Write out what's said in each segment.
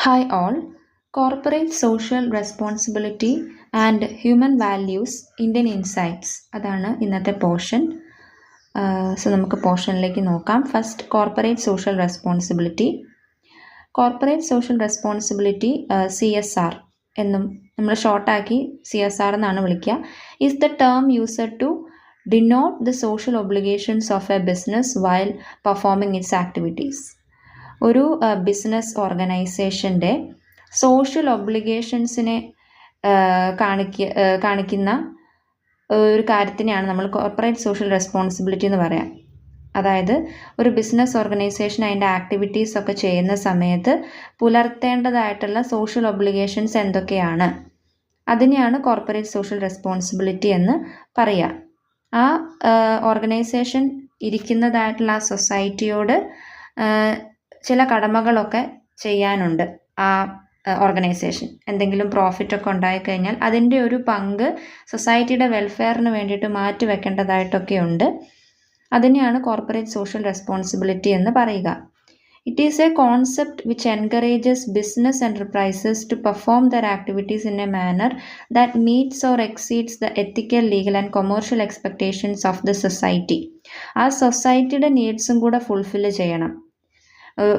Hi all. Corporate social responsibility and human values Indian insights അതാണ് ഇന്നത്തെ portion. നമുക്ക് പോർഷനിലേക്ക് നോക്കാം. First corporate social responsibility. Corporate social responsibility CSR എന്നും നമ്മൾ ഷോർട്ടാക്കി CSR എന്നാണ് വിളിക്കുക. Is the term used to denote the social obligations of a business while performing its activities. ഒരു ബിസിനസ് ഓർഗനൈസേഷൻ്റെ സോഷ്യൽ ഒബ്ലിഗേഷൻസിനെ കാണിക്കുന്ന ഒരു കാര്യത്തിനെയാണ് നമ്മൾ കോർപ്പറേറ്റ് സോഷ്യൽ റെസ്പോൺസിബിലിറ്റി എന്ന് പറയാം. അതായത് ഒരു ബിസിനസ് ഓർഗനൈസേഷൻ അതിൻ്റെ ആക്ടിവിറ്റീസ് ഒക്കെ ചെയ്യുന്ന സമയത്ത് പുലർത്തേണ്ടതായിട്ടുള്ള സോഷ്യൽ ഒബ്ലിഗേഷൻസ് എന്തൊക്കെയാണ്, അതിനെയാണ് കോർപ്പറേറ്റ് സോഷ്യൽ റെസ്പോൺസിബിലിറ്റി എന്ന് പറയുക. ആ ഓർഗനൈസേഷൻ ഇരിക്കുന്നതായിട്ടുള്ള ആ സൊസൈറ്റിയോട് ചില കടമകളൊക്കെ ചെയ്യാനുണ്ട്. ആ ഓർഗനൈസേഷൻ എന്തെങ്കിലും പ്രോഫിറ്റൊക്കെ ഉണ്ടായിക്കഴിഞ്ഞാൽ അതിൻ്റെ ഒരു പങ്ക് സൊസൈറ്റിയുടെ വെൽഫെയറിന് വേണ്ടിയിട്ട് മാറ്റി വെക്കേണ്ടതായിട്ടൊക്കെ ഉണ്ട്. അതിനെയാണ് കോർപ്പറേറ്റ് സോഷ്യൽ റെസ്പോൺസിബിലിറ്റി എന്ന് പറയുക. It is a concept which encourages business enterprises to perform their activities in a manner that meets or exceeds the ethical, legal and commercial expectations of the society. ആ സൊസൈറ്റിയുടെ നീഡ്സും കൂടെ fulfil ചെയ്യണം.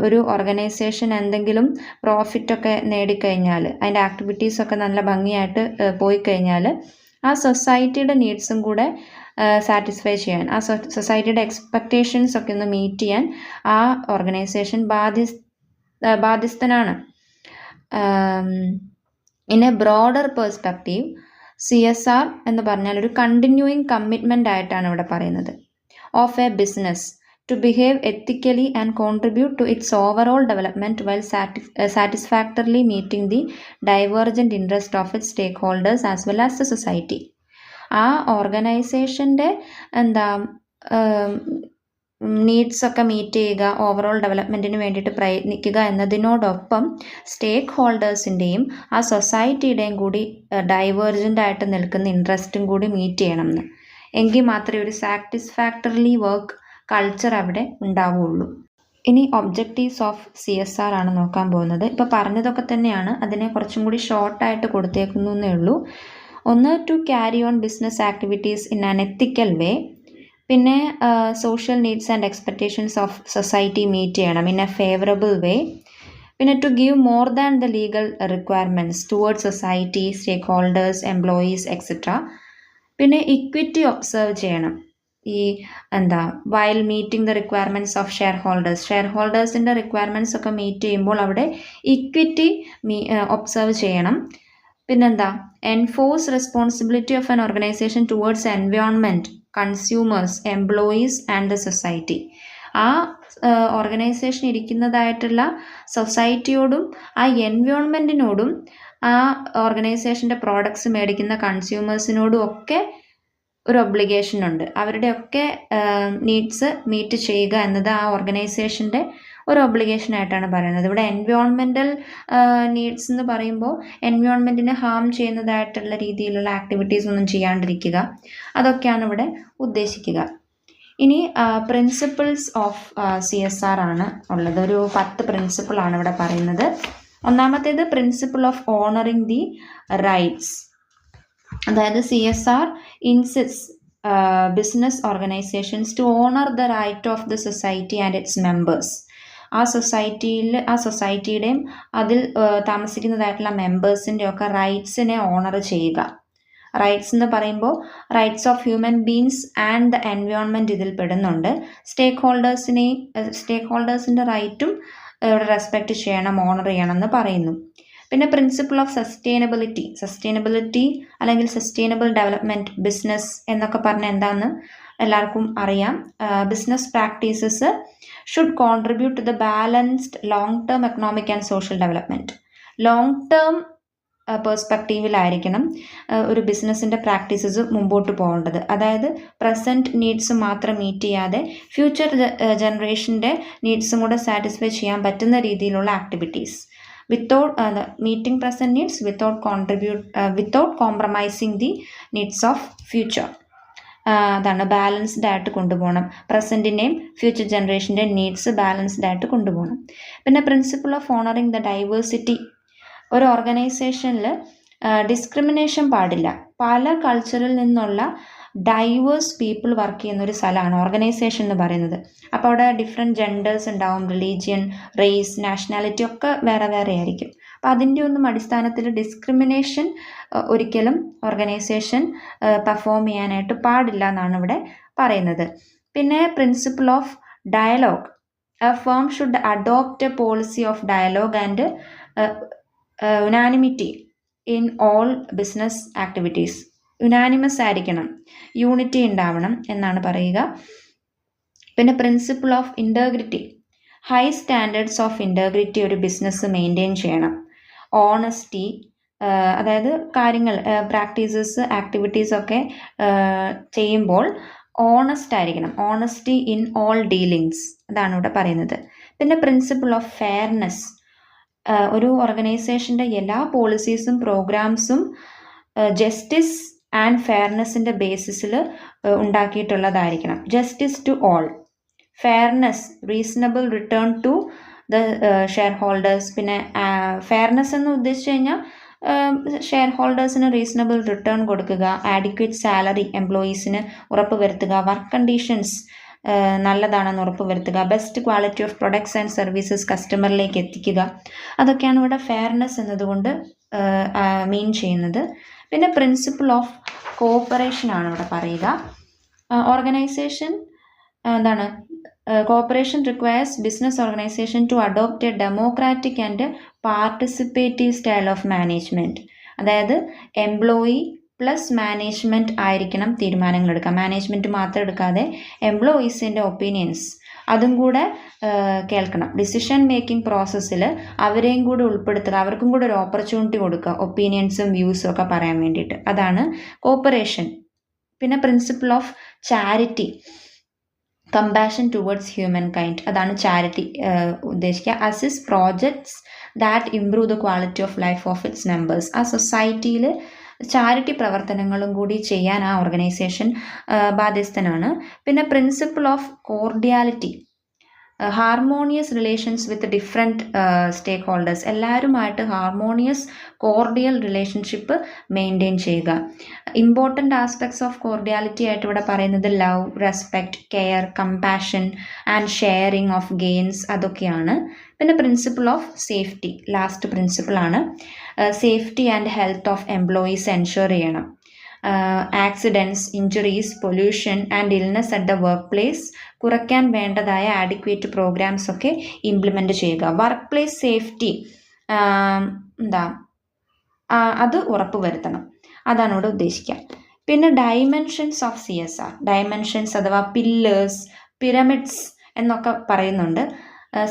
ഒരു organisation എന്തെങ്കിലും പ്രോഫിറ്റൊക്കെ നേടിക്കഴിഞ്ഞാൽ, അതിൻ്റെ ആക്ടിവിറ്റീസൊക്കെ നല്ല ഭംഗിയായിട്ട് പോയി കഴിഞ്ഞാൽ ആ സൊസൈറ്റിയുടെ നീഡ്സും കൂടെ സാറ്റിസ്ഫൈ ചെയ്യാൻ, ആ സൊസൈറ്റിയുടെ എക്സ്പെക്റ്റേഷൻസ് ഒക്കെ ഒന്ന് മീറ്റ് ചെയ്യാൻ ആ ഓർഗനൈസേഷൻ ബാധ്യസ്ഥനാണ്. In a broader perspective CSR എന്ന് പറഞ്ഞാൽ ഒരു കണ്ടിന്യൂയിങ് കമ്മിറ്റ്മെൻ്റ് ആയിട്ടാണ് ഇവിടെ പറയുന്നത്. Of a business to behave ethically and contribute to its overall development while satisfactorily meeting the divergent interest of its stakeholders as well as the society. ആ ഓർഗനൈസേഷൻ്റെ needs ഒക്കെ meet ചെയ്യുക, overall ഡെവലപ്മെൻറ്റിന് വേണ്ടിയിട്ട് പ്രയത്നിക്കുക എന്നതിനോടൊപ്പം സ്റ്റേക്ക് ഹോൾഡേഴ്സിൻ്റെയും ആ സൊസൈറ്റിയുടെയും കൂടി divergent ആയിട്ട് നിൽക്കുന്ന ഇൻട്രസ്റ്റും കൂടി മീറ്റ് ചെയ്യണം എന്ന്. എങ്കിൽ മാത്രമേ ഒരു സാറ്റിസ്ഫാക്ടറിലി വർക്ക് കൾച്ചർ അവിടെ ഉണ്ടാവുകയുള്ളൂ. ഇനി ഒബ്ജക്റ്റീവ്സ് ഓഫ് CSR ആണ് നോക്കാൻ പോകുന്നത്. ഇപ്പോൾ പറഞ്ഞതൊക്കെ തന്നെയാണ്, അതിനെ കുറച്ചും കൂടി ഷോർട്ടായിട്ട് കൊടുത്തേക്കുന്നു എന്നേ ഉള്ളൂ. ഒന്ന്, to carry on business activities in an ethical way. പിന്നെ social needs and expectations of society meet ചെയ്യണം ഇൻ എ ഫേവറബിൾ വേ. പിന്നെ to give more than the legal requirements towards society, stake holders, employees etcetera. പിന്നെ equity observe ചെയ്യണം. While meeting the requirements of share ഹോൾഡേഴ്സിൻ്റെ requirements ഒക്കെ meet ചെയ്യുമ്പോൾ അവിടെ equity observe ചെയ്യണം. Enforce responsibility of an organisation towards environment, consumers, employees and the society. ആ organisation ഇരിക്കുന്നതായിട്ടുള്ള സൊസൈറ്റിയോടും ആ എൻവയോൺമെൻറ്റിനോടും ആ ഓർഗനൈസേഷൻ്റെ പ്രോഡക്ട്സ് മേടിക്കുന്ന കൺസ്യൂമേഴ്സിനോടും ഒക്കെ ഒരു ഒബ്ലിഗേഷൻ ഉണ്ട്. അവരുടെയൊക്കെ നീഡ്സ് മീറ്റ് ചെയ്യുക എന്നത് ആ ഓർഗനൈസേഷൻ്റെ ഒരു ഒബ്ലിഗേഷനായിട്ടാണ് പറയുന്നത്. ഇവിടെ എൻവയോൺമെൻറ്റൽ നീഡ്സ് എന്ന് പറയുമ്പോൾ എൻവയോൺമെൻറ്റിനെ ഹാം ചെയ്യുന്നതായിട്ടുള്ള രീതിയിലുള്ള ആക്ടിവിറ്റീസ് ഒന്നും ചെയ്യാണ്ടിരിക്കുക, അതൊക്കെയാണ് ഇവിടെ ഉദ്ദേശിക്കുക. ഇനി പ്രിൻസിപ്പിൾസ് ഓഫ് CSR ആണ് ഉള്ളത്. ഒരു 10 പ്രിൻസിപ്പിളാണ് ഇവിടെ പറയുന്നത്. ഒന്നാമത്തേത് principle of honouring the rights. അതായത് CSR insist business organisations to honour the right of the society and its members. ആ സൊസൈറ്റിയുടെയും അതിൽ താമസിക്കുന്നതായിട്ടുള്ള മെമ്പേഴ്സിൻ്റെ ഒക്കെ റൈറ്റ്സിനെ ഓണർ ചെയ്യുക. റൈറ്റ്സ് എന്ന് പറയുമ്പോൾ rights of human beings and the environment ഇതിൽ പെടുന്നുണ്ട്. സ്റ്റേക്ക് ഹോൾഡേഴ്സിൻ്റെ റൈറ്റും ഇവിടെ റെസ്പെക്റ്റ് ചെയ്യണം, ഓണർ ചെയ്യണം എന്ന് പറയുന്നു. പിന്നെ പ്രിൻസിപ്പിൾ ഓഫ് സസ്റ്റൈനബിലിറ്റി അല്ലെങ്കിൽ സസ്റ്റൈനബിൾ ഡെവലപ്മെൻറ്റ് ബിസിനസ് എന്നൊക്കെ പറഞ്ഞാൽ എന്താണെന്ന് എല്ലാവർക്കും അറിയാം. Business practices should contribute to the balanced long term economic and social development. Long term പേഴ്സ്പെക്റ്റീവിലായിരിക്കണം ഒരു ബിസിനസ്സിൻ്റെ പ്രാക്ടീസസ് മുമ്പോട്ട് പോകേണ്ടത്. അതായത് പ്രസൻറ്റ് നീഡ്സ് മാത്രം മീറ്റ് ചെയ്യാതെ ഫ്യൂച്ചർ ജനറേഷൻ്റെ നീഡ്സും കൂടെ സാറ്റിസ്ഫൈ ചെയ്യാൻ പറ്റുന്ന രീതിയിലുള്ള activities. without meeting present needs without compromising the needs of future. അതാണ് ബാലൻസ്ഡ് ആയിട്ട് കൊണ്ടുപോകണം. പ്രസൻറ്റിൻ്റെയും ഫ്യൂച്ചർ ജനറേഷൻ്റെ നീഡ്സ് ബാലൻസ്ഡ് ആയിട്ട് കൊണ്ടുപോകണം. പിന്നെ principle of honouring the diversity. ഒരു ഓർഗനൈസേഷനിൽ ഡിസ്ക്രിമിനേഷൻ പാടില്ല. പല കൾച്ചറിൽ നിന്നുള്ള ഡൈവേഴ്സ് പീപ്പിൾ വർക്ക് ചെയ്യുന്ന ഒരു സ്ഥലമാണ് ഓർഗനൈസേഷൻ എന്ന് പറയുന്നത്. അപ്പോൾ അവിടെ ഡിഫറെൻറ്റ് ജെൻഡേഴ്സ് ഉണ്ടാവും, റിലീജിയൻ, റേസ്, നാഷണാലിറ്റി ഒക്കെ വേറെ വേറെ ആയിരിക്കും. അപ്പോൾ അതിൻ്റെ ഒന്നും അടിസ്ഥാനത്തിൽ ഡിസ്ക്രിമിനേഷൻ ഒരിക്കലും ഓർഗനൈസേഷൻ പെർഫോം ചെയ്യാനായിട്ട് പാടില്ല എന്നാണ് ഇവിടെ പറയുന്നത്. പിന്നെ principle of dialogue. A firm should adopt a policy of dialogue and unanimity in all business activities. Unanimous ആയിരിക്കണം, യൂണിറ്റി ഉണ്ടാവണം എന്നാണ് പറയുക. പിന്നെ principle of integrity. High standards of integrity ഒരു ബിസിനസ് മെയിൻറ്റെയിൻ ചെയ്യണം. ഓണസ്റ്റി, അതായത് കാര്യങ്ങൾ പ്രാക്ടീസസ് ആക്ടിവിറ്റീസ് ഒക്കെ ചെയ്യുമ്പോൾ ഓണസ്റ്റ് ആയിരിക്കണം. ഓണസ്റ്റി ഇൻ ഓൾ ഡീലിങ്സ്, അതാണ് ഇവിടെ പറയുന്നത്. പിന്നെ പ്രിൻസിപ്പിൾ ഓഫ് ഫെയർനെസ്. ഒരു ഓർഗനൈസേഷൻ്റെ എല്ലാ പോളിസീസും പ്രോഗ്രാംസും ജസ്റ്റിസ് ആൻഡ് ഫെയർനെസ്സിൻ്റെ ബേസിസിൽ ഉണ്ടാക്കിയിട്ടുള്ളതായിരിക്കണം. Justice to all, fairness, reasonable return to the share holders. പിന്നെ ഫെയർനെസ് എന്ന് ഉദ്ദേശിച്ചു കഴിഞ്ഞാൽ ഷെയർ ഹോൾഡേഴ്സിന് റീസണബിൾ റിട്ടേൺ കൊടുക്കുക, ആഡിക്വേറ്റ് സാലറി എംപ്ലോയീസിന് ഉറപ്പുവരുത്തുക, വർക്ക് കണ്ടീഷൻസ് നല്ലതാണെന്ന് ഉറപ്പുവരുത്തുക, best quality of products and services കസ്റ്റമറിലേക്ക് എത്തിക്കുക. അതൊക്കെയാണ് ഇവിടെ ഫെയർനെസ് എന്നതുകൊണ്ട് മീൻ ചെയ്യുന്നത്. പിന്നെ പ്രിൻസിപ്പിൾ ഓഫ് കോഓപ്പറേഷൻ ആണ് ഇവിടെ പറയുക. ഓർഗനൈസേഷൻ എന്താണ്, cooperation requires business organisation to adopt a democratic and participative style of management. അതായത് എംപ്ലോയി പ്ലസ് മാനേജ്മെൻറ്റ് ആയിരിക്കണം തീരുമാനങ്ങൾ എടുക്കുക. മാനേജ്മെൻറ്റ് മാത്രം എടുക്കാതെ എംപ്ലോയീസിൻ്റെ ഒപ്പീനിയൻസ് അതും കൂടെ കേൾക്കണം. ഡിസിഷൻ മേക്കിംഗ് പ്രോസസ്സിൽ അവരെയും കൂടെ ഉൾപ്പെടുത്തുക, അവർക്കും കൂടെ ഒരു ഓപ്പർച്യൂണിറ്റി കൊടുക്കുക ഒപ്പീനിയൻസും വ്യൂസും ഒക്കെ പറയാൻ വേണ്ടിയിട്ട്. അതാണ് കോഓപ്പറേഷൻ. പിന്നെ principle of charity. Compassion towards human kind, അതാണ് ചാരിറ്റി ഉദ്ദേശിക്കുക. Assist projects that improve the quality of life of its members. ആ സൊസൈറ്റിയിൽ ചാരിറ്റി പ്രവർത്തനങ്ങളും കൂടി ചെയ്യാൻ ആ ഓർഗനൈസേഷൻ ബാധ്യസ്ഥനാണ്. പിന്നെ principle of cordiality. Harmonious relations with different stake holders. എല്ലാവരുമായിട്ട് ഹാർമോണിയസ് കോർഡിയൽ റിലേഷൻഷിപ്പ് മെയിൻറ്റെയിൻ ചെയ്യുക. ഇമ്പോർട്ടൻ്റ് ആസ്പെക്ട്സ് ഓഫ് കോർഡിയാലിറ്റി ആയിട്ട് ഇവിടെ പറയുന്നത് love, respect, care, compassion and sharing of gains, അതൊക്കെയാണ്. പിന്നെ പ്രിൻസിപ്പിൾ ഓഫ് സേഫ്റ്റി, ലാസ്റ്റ് പ്രിൻസിപ്പിളാണ്. Safety and health of employees ensure ചെയ്യണം. Accidents, injuries, pollution and illness at the work place കുറയ്ക്കാൻ വേണ്ടതായ adequate programmes ഒക്കെ ഇംപ്ലിമെൻറ്റ് ചെയ്യുക. വർക്ക് പ്ലേസ് സേഫ്റ്റി അത് ഉറപ്പുവരുത്തണം, അതാണ് ഇവിടെ ഉദ്ദേശിക്കുക. പിന്നെ ഡൈമെൻഷൻസ് ഓഫ് CSR. ഡൈമെൻഷൻസ് അഥവാ പില്ലേഴ്സ്, പിരമിഡ്സ് എന്നൊക്കെ പറയുന്നുണ്ട്.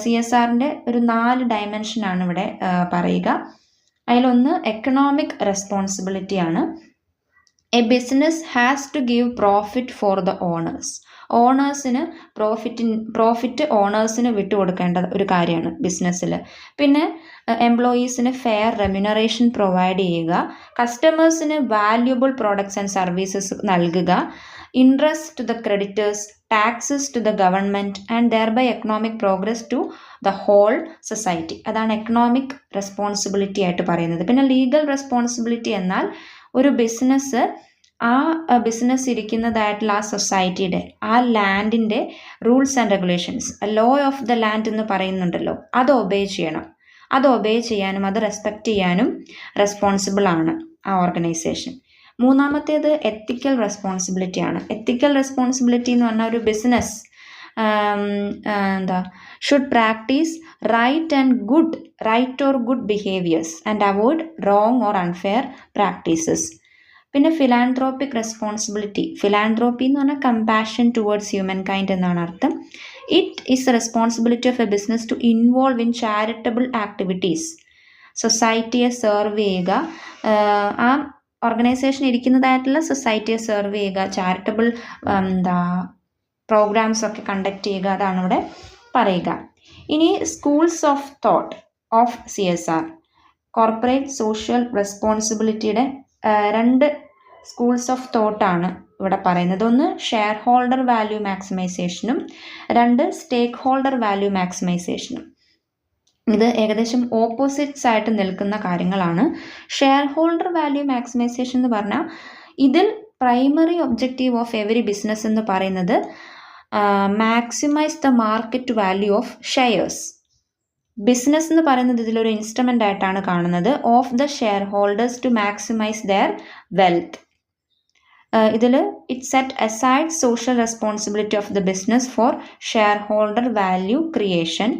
CSRൻ്റെ ഒരു 4 ഡയമെൻഷനാണ് ഇവിടെ പറയുക. അതിലൊന്ന് എക്കണോമിക് റെസ്പോൺസിബിലിറ്റിയാണ്. A business has to give profit for the owners. ഓണേഴ്സിന് പ്രോഫിറ്റ് ഓണേഴ്സിന് വിട്ടുകൊടുക്കേണ്ട ഒരു കാര്യമാണ് ബിസിനസ്സിൽ. പിന്നെ എംപ്ലോയീസിന് ഫെയർ റെമ്യൂണറേഷൻ പ്രൊവൈഡ് ചെയ്യുക. കസ്റ്റമേഴ്സിന് വാല്യുബിൾ പ്രോഡക്ട്സ് ആൻഡ് സർവീസസ് നൽകുക. Interest to the creditors, taxes to the government and thereby economic progress to the whole society. അതാണ് എക്കണോമിക് റെസ്പോൺസിബിലിറ്റി ആയിട്ട് പറയുന്നത്. പിന്നെ ലീഗൽ റെസ്പോൺസിബിലിറ്റി എന്നാൽ ഒരു ബിസിനസ് ആ ബിസിനസ് ഇരിക്കുന്നതായിട്ടുള്ള ആ സൊസൈറ്റിയുടെ, ആ ലാൻഡിൻ്റെ rules and regulations, law of the land എന്ന് പറയുന്നുണ്ടല്ലോ, അത് ഒബേ ചെയ്യണം. അത് ഒബേ ചെയ്യാനും അത് റെസ്പെക്റ്റ് ചെയ്യാനും റെസ്പോൺസിബിൾ ആണ് ആ ഓർഗനൈസേഷൻ. മൂന്നാമത്തേത് എത്തിക്കൽ റെസ്പോൺസിബിലിറ്റി ആണ്. എത്തിക്കൽ റെസ്പോൺസിബിലിറ്റി എന്ന് പറഞ്ഞാൽ ഒരു business should practise right or good behaviours and avoid wrong or unfair practices. പിന്നെ ഫിലാൻത്രോപ്പിക് റെസ്പോൺസിബിലിറ്റി. ഫിലാൻത്രോപ്പി എന്ന് പറഞ്ഞാൽ കമ്പാഷൻ ടുവേർഡ്സ് ഹ്യൂമൻ കൈൻഡ് എന്നാണ് അർത്ഥം. It is the responsibility of a business to involve in charitable activities. സൊസൈറ്റിയെ serve ചെയ്യുക, ആ organisation ഇരിക്കുന്നതായിട്ടുള്ള സൊസൈറ്റിയെ സെർവ് ചെയ്യുക, ചാരിറ്റബിൾ പ്രോഗ്രാംസ് ഒക്കെ കണ്ടക്ട് ചെയ്യുക, അതാണ് ഇവിടെ പറയുക. ഇനി schools of thought of CSR. Corporate social റെസ്പോൺസിബിലിറ്റിയുടെ 2 സ്കൂൾസ് ഓഫ് തോട്ടാണ് ഇവിടെ പറയുന്നത്. ഒന്ന് ഷെയർ ഹോൾഡർ വാല്യൂ മാക്സിമൈസേഷനും 2 സ്റ്റേക്ക് ഹോൾഡർ വാല്യൂ മാക്സിമൈസേഷനും. ഇത് ഏകദേശം ഓപ്പോസിറ്റ്സ് ആയിട്ട് നിൽക്കുന്ന കാര്യങ്ങളാണ്. ഷെയർ ഹോൾഡർ വാല്യൂ മാക്സിമൈസേഷൻ എന്ന് പറഞ്ഞാൽ ഇതിൽ primary objective of every business എന്ന് പറയുന്നത് maximise the market value of shares. Business എന്ന് പറയുന്നത് ഇതിലൊരു ഇൻസ്ട്രുമെൻ്റ് ആയിട്ടാണ് കാണുന്നത് of the share holders to maximise their wealth. ഇതിൽ it set aside social responsibility of the business for share holder value creation.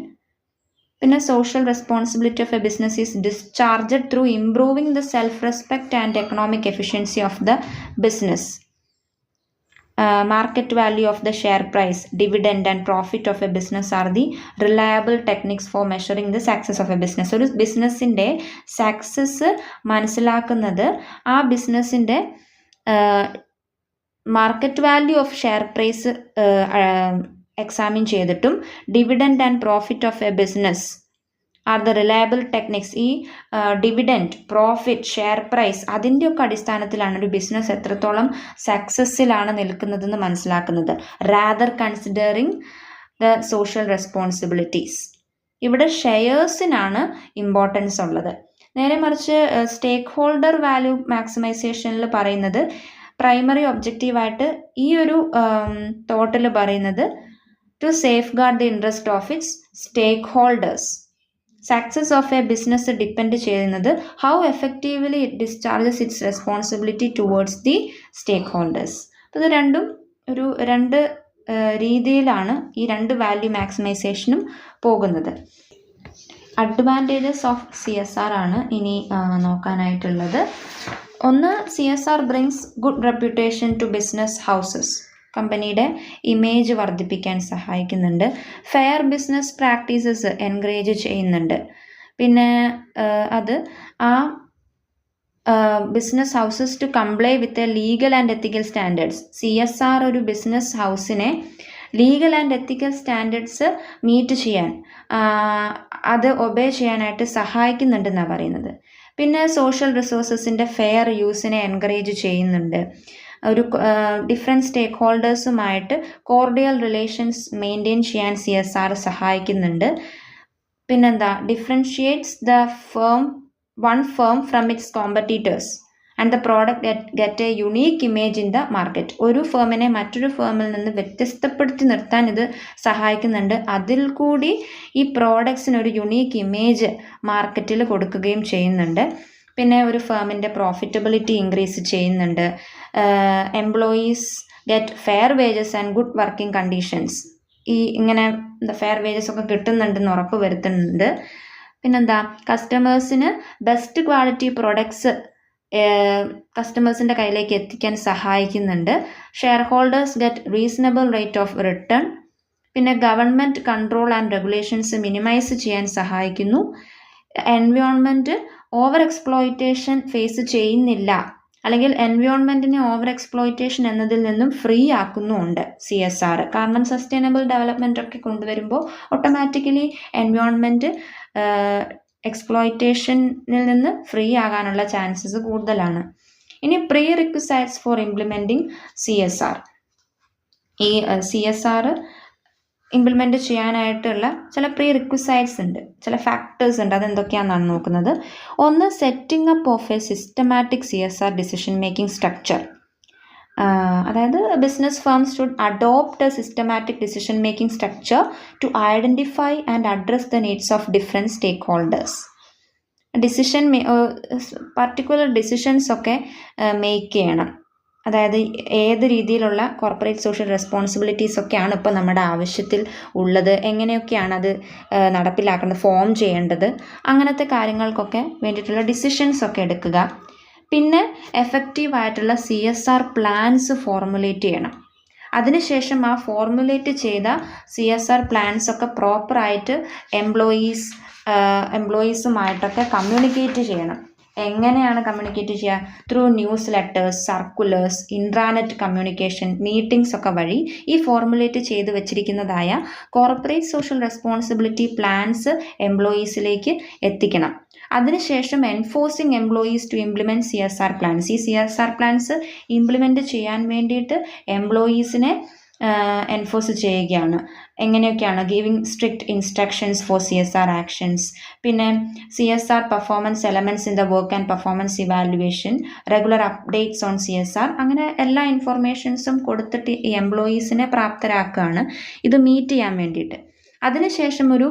പിന്നെ social responsibility of a business is discharged through improving the self respect and economic efficiency of the business. Market value of the share price, dividend and profit of a business are the reliable techniques for measuring the success of a business. ഒരു ബിസിനസ്സിൻ്റെ success മനസ്സിലാക്കുന്നത് ആ ബിസിനസ്സിൻ്റെ market value of share price examine ചെയ്തിട്ടും dividend and profit of a business are the reliable techniques. ഈ dividend, profit, share price അതിൻ്റെയൊക്കെ അടിസ്ഥാനത്തിലാണ് ഒരു ബിസിനസ് എത്രത്തോളം സക്സസ്സിലാണ് നിൽക്കുന്നതെന്ന് മനസ്സിലാക്കുന്നത്. Rather considering the social responsibilities. ഇവിടെ ഷെയർസിനാണ് ഇമ്പോർട്ടൻസ് ഉള്ളത്. നേരെ മറിച്ച് സ്റ്റേക്ക് ഹോൾഡർ വാല്യൂ മാക്സിമൈസേഷനിൽ പറയുന്നത് പ്രൈമറി ഒബ്ജക്റ്റീവായിട്ട് ഈ ഒരു തോട്ടിൽ പറയുന്നത് to safeguard the interest of its stakeholders. Success of a business depend ചെയ്യുന്നത് how effectively it discharges its responsibility towards the stakeholders. അപ്പോൾ ഇത് രണ്ടും രണ്ട് രീതിയിലാണ് ഈ 2 വാല്യൂ മാക്സിമൈസേഷനും പോകുന്നത്. അഡ്വാൻറ്റേജസ് ഓഫ് CSR ആണ് ഇനി നോക്കാനായിട്ടുള്ളത്. ഒന്ന്, CSR brings good reputation to business houses. കമ്പനിയുടെ ഇമേജ് വർദ്ധിപ്പിക്കാൻ സഹായിക്കുന്നുണ്ട്. ഫെയർ ബിസിനസ് പ്രാക്ടീസസ് എൻകറേജ് ചെയ്യുന്നുണ്ട്. പിന്നെ അത് ആ business houses to comply with a legal and ethical standards. CSR ഒരു ബിസിനസ് ഹൗസിനെ legal and ethical standards meet ചെയ്യാൻ, അത് ഒബേ ചെയ്യാനായിട്ട് സഹായിക്കുന്നുണ്ടെന്നാണ് പറയുന്നത്. പിന്നെ സോഷ്യൽ റിസോഴ്സസിൻ്റെ ഫെയർ യൂസിനെ എൻകറേജ് ചെയ്യുന്നുണ്ട്. ഒരു ഡിഫറെൻറ്റ് സ്റ്റേക്ക് ഹോൾഡേഴ്സുമായിട്ട് കോർഡിയൽ റിലേഷൻസ് മെയിൻറ്റെയിൻ ചെയ്യാൻ CSR സഹായിക്കുന്നുണ്ട്. പിന്നെന്താ, differentiates the one firm from its competitors and the product get a unique image in the market. ഒരു ഫേമിനെ മറ്റൊരു ഫേമിൽ നിന്ന് വ്യത്യസ്തപ്പെടുത്തി നിർത്താൻ ഇത് സഹായിക്കുന്നുണ്ട്. അതിൽ കൂടി ഈ പ്രോഡക്ട്സിനൊരു യുണീക്ക് ഇമേജ് മാർക്കറ്റിൽ കൊടുക്കുകയും ചെയ്യുന്നുണ്ട്. പിന്നെ ഒരു ഫേമിൻ്റെ പ്രോഫിറ്റബിലിറ്റി ഇൻക്രീസ് ചെയ്യുന്നുണ്ട്. Employees get fair wages and good working conditions. ഇങ്ങനെ ഫെയർ വേജസ് ഒക്കെ കിട്ടുന്നുണ്ടെന്ന് ഉറപ്പ് വരുത്തുന്നുണ്ട്. പിന്നെന്താ, കസ്റ്റമേഴ്സിന് ബെസ്റ്റ് ക്വാളിറ്റി പ്രൊഡക്ട്സ് കസ്റ്റമേഴ്സിൻ്റെ കയ്യിലേക്ക് എത്തിക്കാൻ സഹായിക്കുന്നുണ്ട്. Shareholders get reasonable rate of return. പിന്നെ government control and regulations minimise ചെയ്യാൻ സഹായിക്കുന്നു. എൻവയോൺമെൻറ്റ് ഓവർ എക്സ്പ്ലോയിറ്റേഷൻ ഫേസ് ചെയ്യുന്നില്ല, അല്ലെങ്കിൽ എൻവയോൺമെൻറ്റിനെ ഓവർ എക്സ്പ്ലോയിറ്റേഷൻ എന്നതിൽ നിന്നും ഫ്രീ ആക്കുന്നുമുണ്ട് CSR. കാരണം സസ്റ്റൈനബിൾ ഡെവലപ്മെൻ്റ് ഒക്കെ കൊണ്ടുവരുമ്പോൾ ഓട്ടോമാറ്റിക്കലി എൻവയോൺമെൻറ്റ് എക്സ്പ്ലോയിറ്റേഷനിൽ നിന്ന് ഫ്രീ ആകാനുള്ള ചാൻസസ് കൂടുതലാണ്. ഇനി പ്രീ റിക്വിസൈറ്റ്സ് ഫോർ ഇംപ്ലിമെൻറ്റിംഗ് CSR. ഈ CSR ഇംപ്ലിമെൻറ്റ് ചെയ്യാനായിട്ടുള്ള ചില പ്രീ റിക്വിസൈറ്റ്സ് ഉണ്ട്, ചില ഫാക്ടേഴ്സ് ഉണ്ട്. അതെന്തൊക്കെയാണെന്നാണ് നോക്കുന്നത്. ഒന്ന്, setting up of a systematic CSR decision making structure. അതായത് business firms should adopt a systematic decision making structure to identify and address the needs of different stake holders. Particular decisions ഒക്കെ make ചെയ്യണം. അതായത് ഏത് രീതിയിലുള്ള corporate social responsibilities ഒക്കെയാണ് ഇപ്പോൾ നമ്മുടെ ആവശ്യത്തിൽ ഉള്ളത്, എങ്ങനെയൊക്കെയാണ് അത് നടപ്പിലാക്കേണ്ടത്, ഫോം ചെയ്യേണ്ടത്, അങ്ങനത്തെ കാര്യങ്ങൾക്കൊക്കെ വേണ്ടിയിട്ടുള്ള ഡിസിഷൻസ് ഒക്കെ എടുക്കുക. പിന്നെ എഫക്റ്റീവായിട്ടുള്ള CSR പ്ലാൻസ് ഫോർമുലേറ്റ് ചെയ്യണം. അതിനുശേഷം ആ ഫോർമുലേറ്റ് ചെയ്ത CSR പ്ലാൻസ് ഒക്കെ പ്രോപ്പറായിട്ട് എംപ്ലോയീസുമായിട്ടൊക്കെ കമ്മ്യൂണിക്കേറ്റ് ചെയ്യണം. എങ്ങനെയാണ് കമ്മ്യൂണിക്കേറ്റ് ചെയ്യുക? Through newsletters, circulars, intranet communication, meetings ഒക്കെ വഴി ഈ ഫോർമുലേറ്റ് ചെയ്ത് വെച്ചിരിക്കുന്നതായ കോർപ്പറേറ്റ് സോഷ്യൽ റെസ്പോൺസിബിലിറ്റി പ്ലാൻസ് എംപ്ലോയീസിലേക്ക് എത്തിക്കണം. അതിനുശേഷം enforcing employees to implement CSR plans. ഈ CSR പ്ലാൻസ് ഇംപ്ലിമെൻറ്റ് ചെയ്യാൻ വേണ്ടിയിട്ട് എംപ്ലോയീസിനെ എൻഫോഴ്സ് ചെയ്യുകയാണ്. എങ്ങനെയൊക്കെയാണ്? Giving strict instructions for CSR actions, പിന്നെ CSR performance elements in the work and performance evaluation, regular updates on CSR, അങ്ങനെ എല്ലാ ഇൻഫോർമേഷൻസും കൊടുത്തിട്ട് ഈ എംപ്ലോയീസിനെ പ്രാപ്തരാക്കുകയാണ് ഇത് മീറ്റ് ചെയ്യാൻ വേണ്ടിയിട്ട്. അതിനുശേഷം ഒരു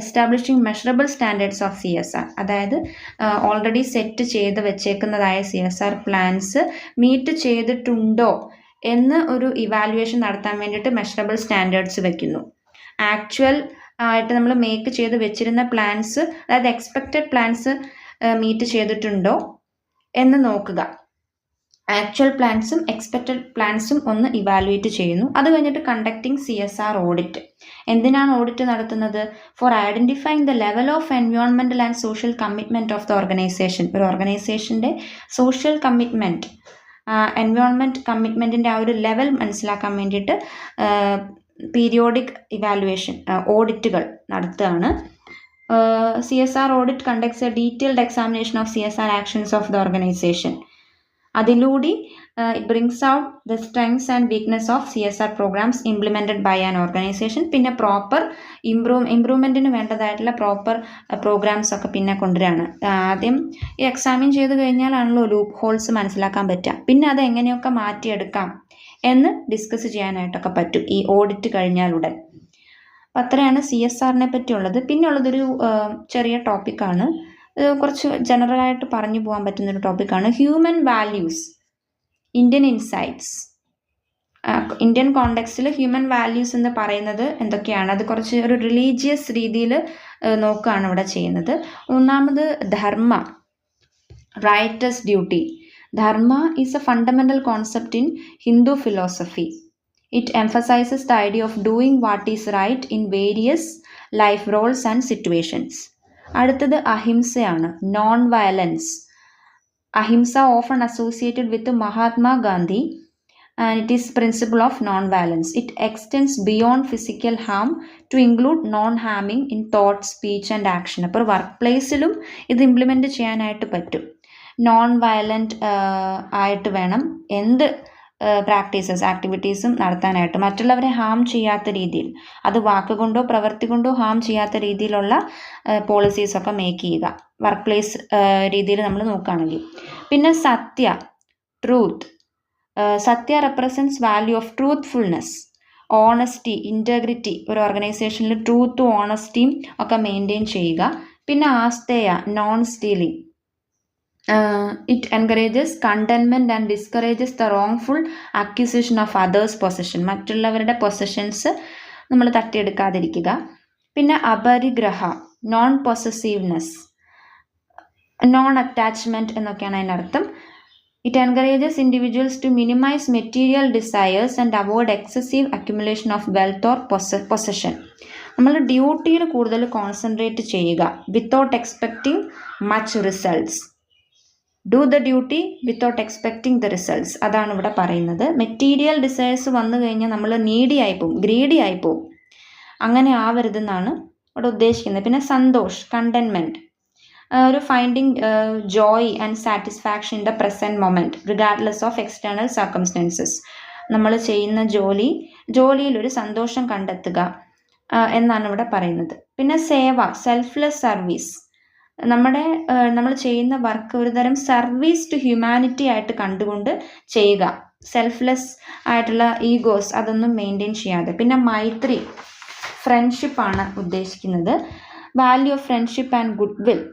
establishing measurable standards of CSR, അതായത് ഓൾറെഡി സെറ്റ് ചെയ്ത് വെച്ചേക്കുന്നതായ CSR പ്ലാൻസ് മീറ്റ് ചെയ്തിട്ടുണ്ടോ എന്ന് ഒരു ഇവാലുവേഷൻ നടത്താൻ വേണ്ടിയിട്ട് മെഷറബിൾ സ്റ്റാൻഡേർഡ്സ് വെക്കുന്നു. ആക്ച്വൽ ആയിട്ട് നമ്മൾ മേക്ക് ചെയ്ത് വെച്ചിരുന്ന പ്ലാൻസ്, അതായത് എക്സ്പെക്റ്റഡ് പ്ലാൻസ് മീറ്റ് ചെയ്തിട്ടുണ്ടോ എന്ന് നോക്കുക. ആക്ച്വൽ പ്ലാൻസും എക്സ്പെക്റ്റഡ് പ്ലാൻസും ഒന്ന് ഇവാലുവേറ്റ് ചെയ്യുന്നു. അത് കഴിഞ്ഞിട്ട് കണ്ടക്ടിങ് CSR ഓഡിറ്റ്. എന്തിനാണ് ഓഡിറ്റ് നടത്തുന്നത്? For identifying the level of environmental and social commitment of the organisation. ഒരു ഓർഗനൈസേഷൻ്റെ സോഷ്യൽ കമ്മിറ്റ്മെൻറ്റ്, എൻവയോൺമെൻറ്റ് കമ്മിറ്റ്മെൻറ്റിൻ്റെ ആ ഒരു ലെവൽ മനസ്സിലാക്കാൻ വേണ്ടിയിട്ട് പീരിയോഡിക് ഇവാലുവേഷൻ ഓഡിറ്റുകൾ നടത്തുകയാണ്. CSR audit conducts a detailed examination of CSR actions of the organisation. അതിലൂടെ it brings out the strengths and weakness of CSR programmes implemented by an organisation. പിന്നെ proper ഇംപ്രൂവ്മെൻറ്റിന് വേണ്ടതായിട്ടുള്ള പ്രോപ്പർ പ്രോഗ്രാംസ് ഒക്കെ പിന്നെ കൊണ്ടുവരികയാണ്. ആദ്യം ഈ എക്സാമിൻ ചെയ്ത് കഴിഞ്ഞാലാണല്ലോ ലൂപ്പ് ഹോൾസ് മനസ്സിലാക്കാൻ പറ്റുക. പിന്നെ അത് എങ്ങനെയൊക്കെ മാറ്റിയെടുക്കാം എന്ന് ഡിസ്കസ് ചെയ്യാനായിട്ടൊക്കെ പറ്റും ഈ ഓഡിറ്റ് കഴിഞ്ഞാലുടൻ. അപ്പം അത്രയാണ് CSRനെ പറ്റിയുള്ളത്. പിന്നെ ഉള്ളതൊരു ചെറിയ ടോപ്പിക്കാണ്, കുറച്ച് ജനറലായിട്ട് പറഞ്ഞു പോകാൻ പറ്റുന്നൊരു ടോപ്പിക്കാണ് human values, Indian insights. Indian കോണ്ടെക്സ്റ്റിൽ ഹ്യൂമൻ വാല്യൂസ് എന്ന് പറയുന്നത് എന്തൊക്കെയാണ്? അത് കുറച്ച് ഒരു റിലീജിയസ് രീതിയിൽ നോക്കുകയാണ് ഇവിടെ ചെയ്യുന്നത്. ഒന്നാമത് dharma, righteous duty. Dharma is a fundamental concept in Hindu philosophy. It emphasizes the idea of doing what is right in various life roles and situations. അടുത്തത് അഹിംസയാണ്, non violence. Ahimsa often associated with Mahatma Gandhi and it is principle of non-violence. It extends beyond physical harm to include non-harming in thought, speech and action. അപ്പോൾ work പ്ലേസിലും ഇത് implement ചെയ്യാനായിട്ട് പറ്റും. Non violent ആയിട്ട് വേണം എന്ത് practices, ആക്ടിവിറ്റീസും നടത്താനായിട്ട്. മറ്റുള്ളവരെ ഹാം ചെയ്യാത്ത രീതിയിൽ, അത് വാക്കുകൊണ്ടോ പ്രവൃത്തി കൊണ്ടോ ഹാം ചെയ്യാത്ത രീതിയിലുള്ള പോളിസീസൊക്കെ മേക്ക് ചെയ്യുക വർക്ക് പ്ലേസ് രീതിയിൽ നമ്മൾ നോക്കുകയാണെങ്കിൽ. പിന്നെ satya, truth. Satya represents value of truthfulness, honesty, integrity. ഒരു ഓർഗനൈസേഷനിൽ ട്രൂത്തും ഓണസ്റ്റിയും ഒക്കെ മെയിൻറ്റെയിൻ ചെയ്യുക. പിന്നെ asteya, non stealing. It encourages contentment and discourages the wrongful acquisition of others possession. മറ്റുള്ളവരുടെ പൊസഷൻസ് നമ്മൾ തട്ടിയെടുക്കാതിരിക്കുക. പിന്നെ aparigraha, non possessiveness, non attachment എന്നൊക്കെയാണ് അതിനർത്ഥം. It encourages individuals to minimise material desires and avoid excessive accumulation of wealth or possession. നമ്മൾ ഡ്യൂട്ടിയിൽ കൂടുതൽ concentrate ചെയ്യുക, without expecting much results. Do the duty without expecting the results, അതാണ് ഇവിടെ പറയുന്നത്. Material desires വന്നു കഴിഞ്ഞാൽ നമ്മൾ നീഡി ആയിപ്പോവും, ഗ്രീഡി ആയിപ്പോവും. അങ്ങനെ ആവരുതെന്നാണ് ഇവിടെ ഉദ്ദേശിക്കുന്നത്. പിന്നെ സന്തോഷ്, കണ്ടൻമെൻറ്റ്. ഒരു finding Joy and satisfaction in the present moment regardless of external circumstances. നമ്മൾ ചെയ്യുന്ന ജോലിയിലൊരു സന്തോഷം കണ്ടെത്തുക എന്നാണ് ഇവിടെ പറയുന്നത്. പിന്നെ സേവ, സെൽഫ്ലെസ് സർവീസ്. നമ്മൾ ചെയ്യുന്ന വർക്ക് ഒരു തരം സർവീസ് ടു ഹ്യൂമാനിറ്റി ആയിട്ട് കണ്ടുകൊണ്ട് ചെയ്യുക. സെൽഫ്ലെസ് ആയിട്ടുള്ള ഈഗോസ് അതൊന്നും മെയിൻറ്റെയിൻ ചെയ്യാതെ. പിന്നെ മൈത്രി, ഫ്രണ്ട്ഷിപ്പാണ് ഉദ്ദേശിക്കുന്നത്. Value of friendship and good will.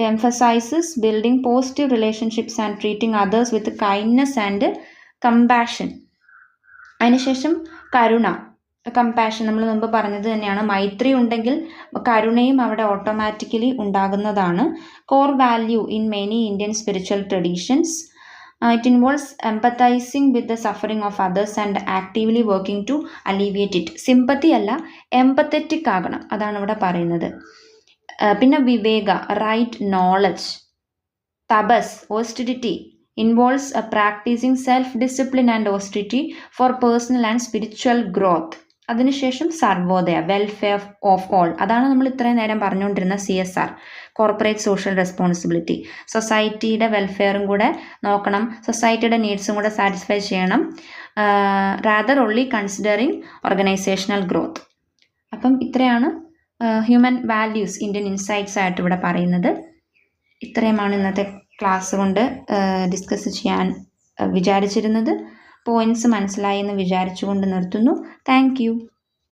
emphasizes building positive relationships and treating others with kindness and compassion. അതിനുശേഷം കരുണ, കമ്പാഷൻ. നമ്മൾ മുമ്പ് പറഞ്ഞത് തന്നെയാണ്, മൈത്രി ഉണ്ടെങ്കിൽ കരുണയും അവിടെ ഓട്ടോമാറ്റിക്കലി ഉണ്ടാകുന്നതാണ്. Core value in many Indian spiritual traditions. It involves empathising with the suffering of others and actively working to alleviate it. Sympathy അല്ല, എംപത്തറ്റിക് ആകണം, അതാണ് ഇവിടെ പറയുന്നത്. പിന്നെ വിവേക, റൈറ്റ് നോളജ്. തപസ്, ഓസ്റ്റെറിറ്റി, involves practicing self-discipline and austerity for personal and spiritual growth. അതിനുശേഷം Sarvodaya, welfare of all. അതാണ് നമ്മൾ ഇത്രയും നേരം പറഞ്ഞുകൊണ്ടിരുന്ന CSR, കോർപ്പറേറ്റ് സോഷ്യൽ റെസ്പോൺസിബിലിറ്റി. സൊസൈറ്റിയുടെ വെൽഫെയറും കൂടെ നോക്കണം, സൊസൈറ്റിയുടെ നീഡ്സും കൂടെ സാറ്റിസ്ഫൈ ചെയ്യണം. Rather only considering organisational growth. അപ്പം ഇത്രയാണ് ഹ്യൂമൻ വാല്യൂസ് ഇന്ത്യൻ ഇൻസൈറ്റ്സ് ആയിട്ട് ഇവിടെ പറയുന്നത്. ഇത്രയുമാണ് ഇന്നത്തെ ക്ലാസ് കൊണ്ട് ഡിസ്കസ് ചെയ്യാൻ വിചാരിച്ചിരുന്നത്. പോയിന്റ്സ് മനസ്സിലായി എന്ന് വിചാരിച്ചുകൊണ്ട് നിർത്തുന്നു. Thank you.